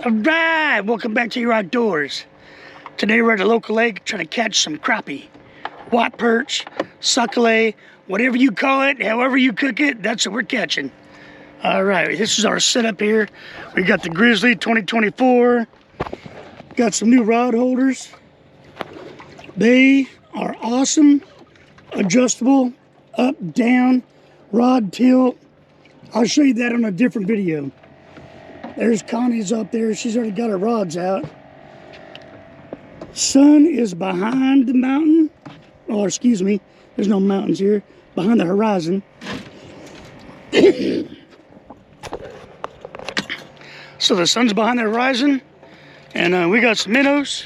Alright, welcome back to your outdoors. Today we're at a local lake trying to catch some crappie, white perch, suckle, whatever you call it, however you cook it, that's what we're catching. Alright, this is our setup here. We got the Grizzly 2024. Got some new rod holders. They are awesome, adjustable, up, down, rod tilt. I'll show you that on a different video. There's Connie's up there. She's already got her rods out. Sun is behind the mountain. Or excuse me, there's no mountains here. Behind the horizon. So the sun's behind the horizon. And we got some minnows.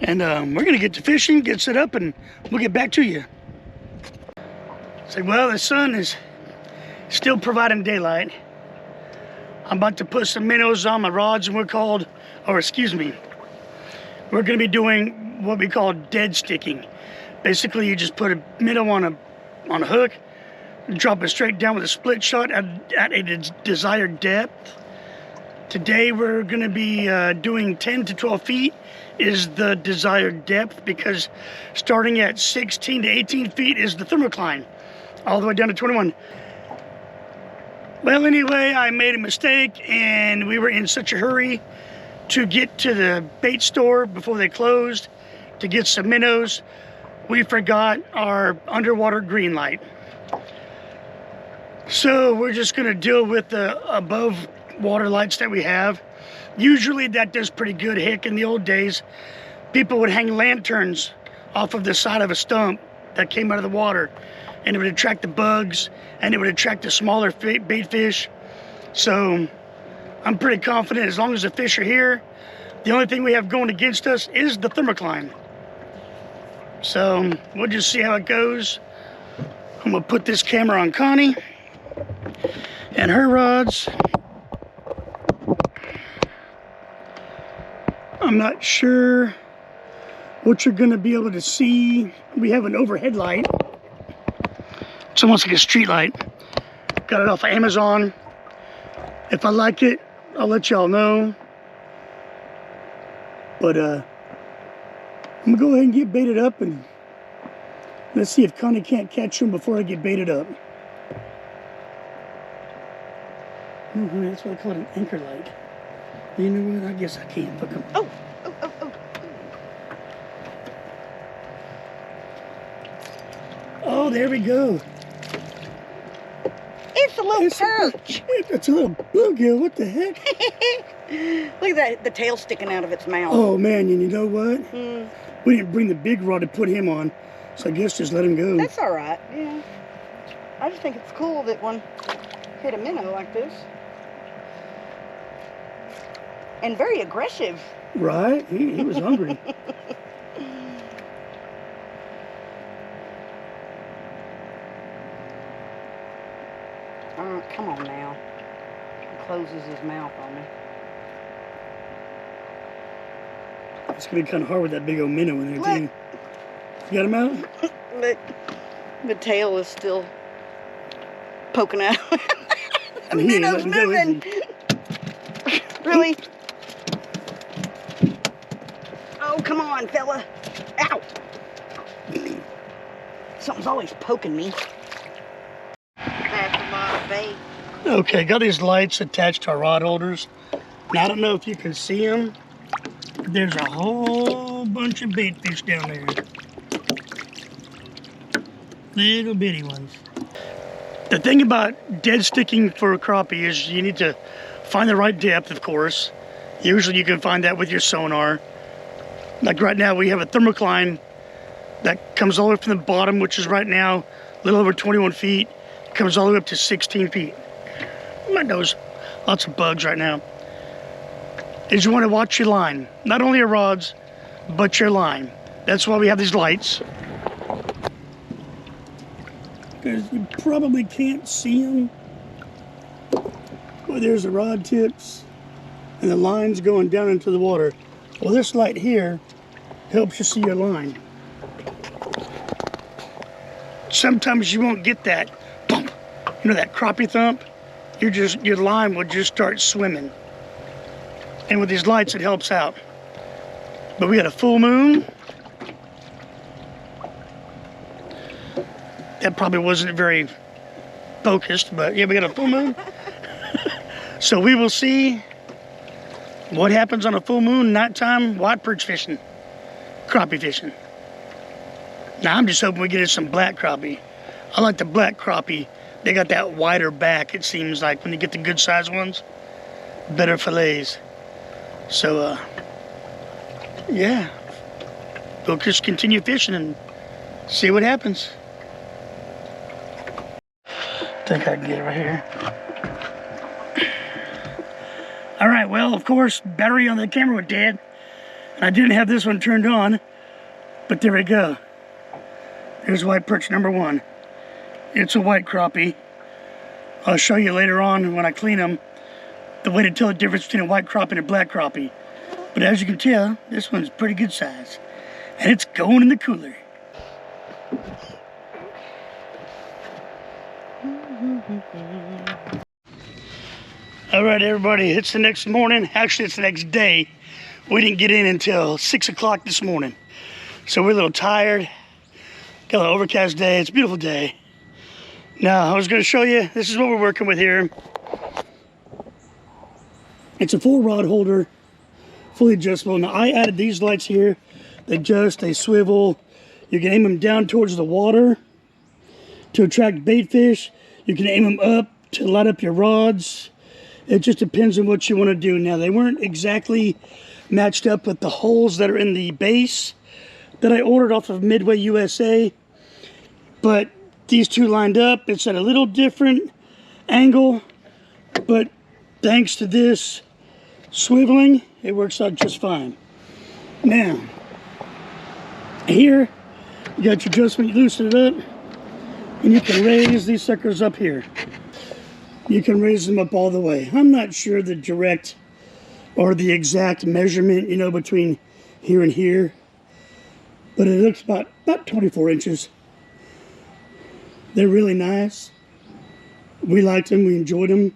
And we're going to get to fishing, get set up, and we'll get back to you. So, well, the sun is still providing daylight. I'm about to put some minnows on my rods, and we're going to be doing what we call dead sticking. Basically, you just put a minnow on a hook, drop it straight down with a split shot at a desired depth. Today, we're going to be doing 10 to 12 feet is the desired depth, because starting at 16 to 18 feet is the thermocline, all the way down to 21. Well, anyway, I made a mistake, and we were in such a hurry to get to the bait store before they closed to get some minnows. We forgot our underwater green light. So we're just going to deal with the above water lights that we have. Usually that does pretty good. Heck, in the old days, people would hang lanterns off of the side of a stump that came out of the water, and it would attract the bugs, and it would attract the smaller bait fish. So I'm pretty confident as long as the fish are here, the only thing we have going against us is the thermocline. So we'll just see how it goes. I'm gonna put this camera on Connie and her rods. I'm not sure what you're gonna be able to see. We have an overhead light. It's almost like a street light. Got it off of Amazon. If I like it, I'll let y'all know. But I'm gonna go ahead and get baited up, and let's see if Connie can't catch them before I get baited up. No, honey, that's what I call an anchor light. You know what? I guess I can't hook them. Oh. Oh, there we go. It's a little perch. It's a little bluegill. What the heck? Look at that, the tail sticking out of its mouth. Oh, man, and you know what? We didn't bring the big rod to put him on, so I guess just let him go. That's all right, yeah. I just think it's cool that one hit a minnow like this. And very aggressive. Right? He was hungry. Come on now. He closes his mouth on me. It's going to be kind of hard with that big old minnow in there, too. You got him out? But the tail is still poking out. The minnow's moving. Really? Oh, come on, fella. Ow. Something's always poking me. That's my bait. Okay, got these lights attached to our rod holders. Now, I don't know if you can see them. There's a whole bunch of bait fish down there. Little bitty ones. The thing about dead sticking for a crappie is you need to find the right depth, of course. Usually you can find that with your sonar. Like right now, we have a thermocline that comes all the way from the bottom, which is right now a little over 21 feet. Comes all the way up to 16 feet. My nose, lots of bugs right now. Is you want to watch your line. Not only your rods, but your line. That's why we have these lights. Because you probably can't see them. Well, there's the rod tips and the lines going down into the water. Well, this light here helps you see your line. Sometimes you won't get that bump. You know, that crappie thump? Your line will just start swimming. And with these lights, it helps out. But we got a full moon. That probably wasn't very focused, but yeah, we got a full moon. So we will see what happens on a full moon, nighttime, white perch fishing, crappie fishing. Now I'm just hoping we get some black crappie. I like the black crappie. They got that wider back, it seems like, when you get the good sized ones. Better fillets. So, yeah. We'll just continue fishing and see what happens. I think I can get it right here. All right, well, of course, battery on the camera was dead. And I didn't have this one turned on, but there we go. There's white perch number 1. It's a white crappie. I'll show you later on when I clean them the way to tell the difference between a white crappie and a black crappie. But as you can tell, this one's pretty good size. And it's going in the cooler. All right, everybody, it's the next morning. Actually, it's the next day. We didn't get in until 6 o'clock this morning. So we're a little tired. Got an overcast day. It's a beautiful day. Now, I was going to show you, this is what we're working with here. It's a full rod holder, fully adjustable. Now, I added these lights here. They adjust, they swivel. You can aim them down towards the water to attract bait fish. You can aim them up to light up your rods. It just depends on what you want to do. Now, they weren't exactly matched up with the holes that are in the base that I ordered off of Midway USA. But these two lined up. It's at a little different angle. But thanks to this swiveling, it works out just fine. Now, here, you got your adjustment. You loosen it up. And you can raise these suckers up here. You can raise them up all the way. I'm not sure the direct or the exact measurement, you know, between here and here. But it looks about 24 inches. They're really nice. We liked them. We enjoyed them.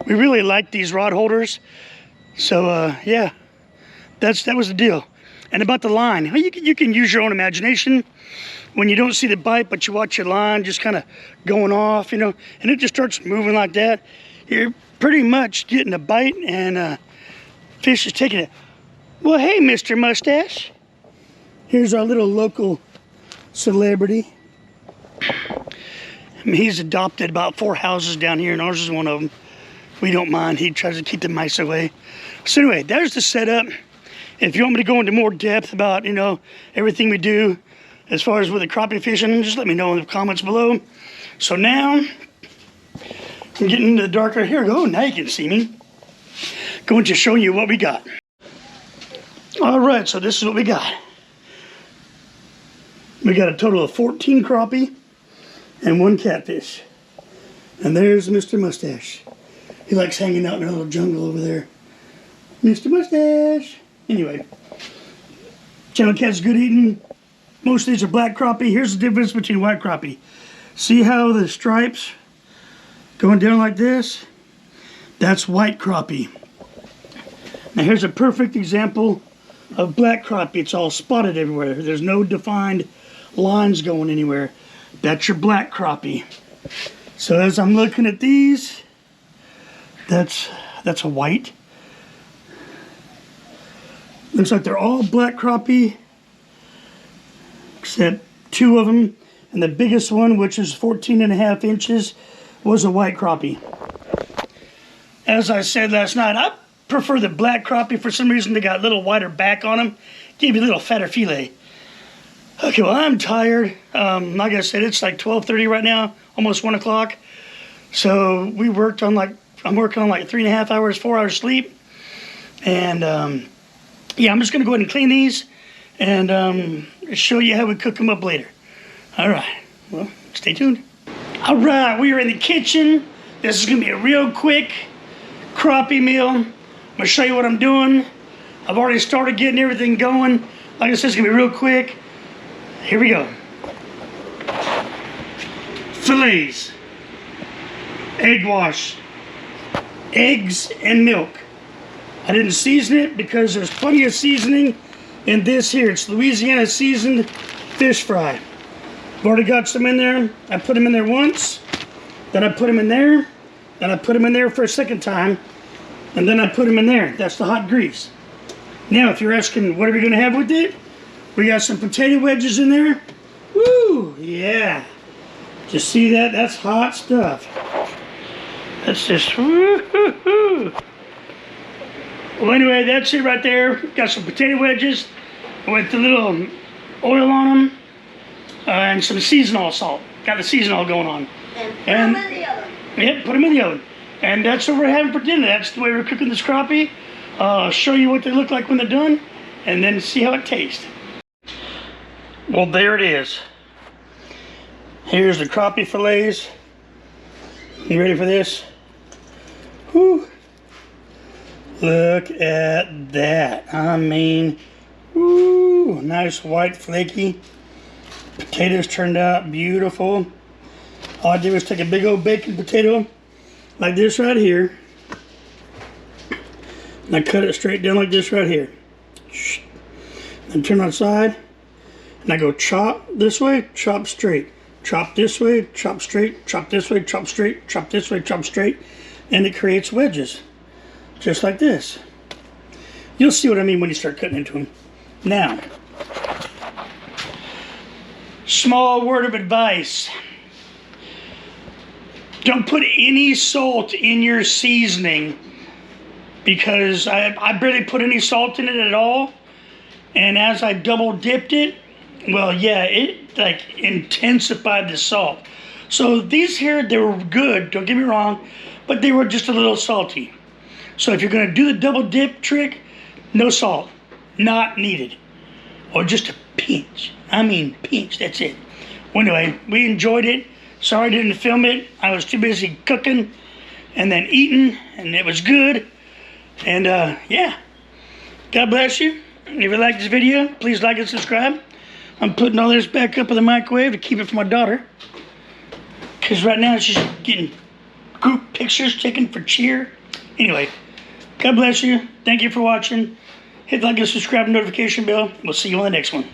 We really like these rod holders. So, yeah, that was the deal. And about the line, you can use your own imagination when you don't see the bite, but you watch your line just kind of going off, you know, and it just starts moving like that. You're pretty much getting a bite, and fish is taking it. Well, hey, Mr. Mustache. Here's our little local celebrity. I mean, he's adopted about 4 houses down here, and ours is one of them. We don't mind. He tries to keep the mice away. So anyway, there's the setup. If you want me to go into more depth about, you know, everything we do as far as with the crappie fishing, just let me know in the comments below. So now, I'm getting into the darker. Here we go. Now you can see me. Going to show you what we got. All right, so this is what we got. We got a total of 14 crappie and 1 catfish. And there's Mr. Mustache. He likes hanging out in our little jungle over there. Mr. Mustache. Anyway, channel cat's good eating. Most of these are black crappie. Here's the difference between white crappie. See how the stripes going down like this? That's white crappie. Now here's a perfect example of black crappie. It's all spotted everywhere. There's no defined lines going anywhere. That's your black crappie. So as I'm looking at these, that's a white. Looks like they're all black crappie, except 2 of them. And the biggest one, which is 14.5 inches, was a white crappie. As I said last night, I prefer the black crappie. For some reason, they got a little wider back on them. Give you a little fatter fillet. Okay, well, I'm tired. Like I said, it's like 12:30 right now, almost 1 o'clock. So we worked on I'm working on like 3.5 hours, 4 hours sleep. And yeah, I'm just gonna go ahead and clean these and show you how we cook them up later. All right, well, stay tuned. All right, we are in the kitchen. This is gonna be a real quick crappie meal. I'm gonna show you what I'm doing. I've already started getting everything going. Like I said, it's gonna be real quick. Here we go. Fillets, egg wash, eggs and milk. I didn't season it because there's plenty of seasoning in this here. It's Louisiana seasoned fish fry. I've already got some in there. I put them in there once, then I put them in there, then I put them in there for a second time, and then I put them in there. That's the hot grease. Now, if you're asking what are we gonna have with it, we got some potato wedges in there. Woo, yeah. Just see that? That's hot stuff. That's just woo-hoo-hoo. Well, anyway, that's it right there. Got some potato wedges with a little oil on them and some seasonal salt. Got the seasonal going on. And put them in the oven. Yep, put them in the oven. And that's what we're having for dinner. That's the way we're cooking this crappie. I'll show you what they look like when they're done and then see how it tastes. Well, there it is. Here's the crappie fillets. You ready for this? Whew. Look at that. I mean, woo, nice white flaky. Potatoes turned out beautiful. All I did was take a big old baked potato like this right here. And I cut it straight down like this right here. And turn on its side. And I go chop this way, chop straight. Chop this way, chop straight, chop this way, chop straight, chop this way, chop straight. And it creates wedges. Just like this. You'll see what I mean when you start cutting into them. Now, small word of advice. Don't put any salt in your seasoning because I barely put any salt in it at all. And as I double dipped it, well, yeah, it like intensified the salt. So these here, they were good, don't get me wrong, but they were just a little salty. So if you're gonna do the double dip trick, no salt, not needed. Or just a pinch, I mean pinch, that's it. Well, anyway, we enjoyed it. Sorry I didn't film it. I was too busy cooking and then eating, and it was good. And yeah, God bless you. If you like this video, please like and subscribe. I'm putting all this back up in the microwave to keep it for my daughter. Because right now she's getting group pictures taken for cheer. Anyway, God bless you. Thank you for watching. Hit like and subscribe and notification bell. We'll see you on the next one.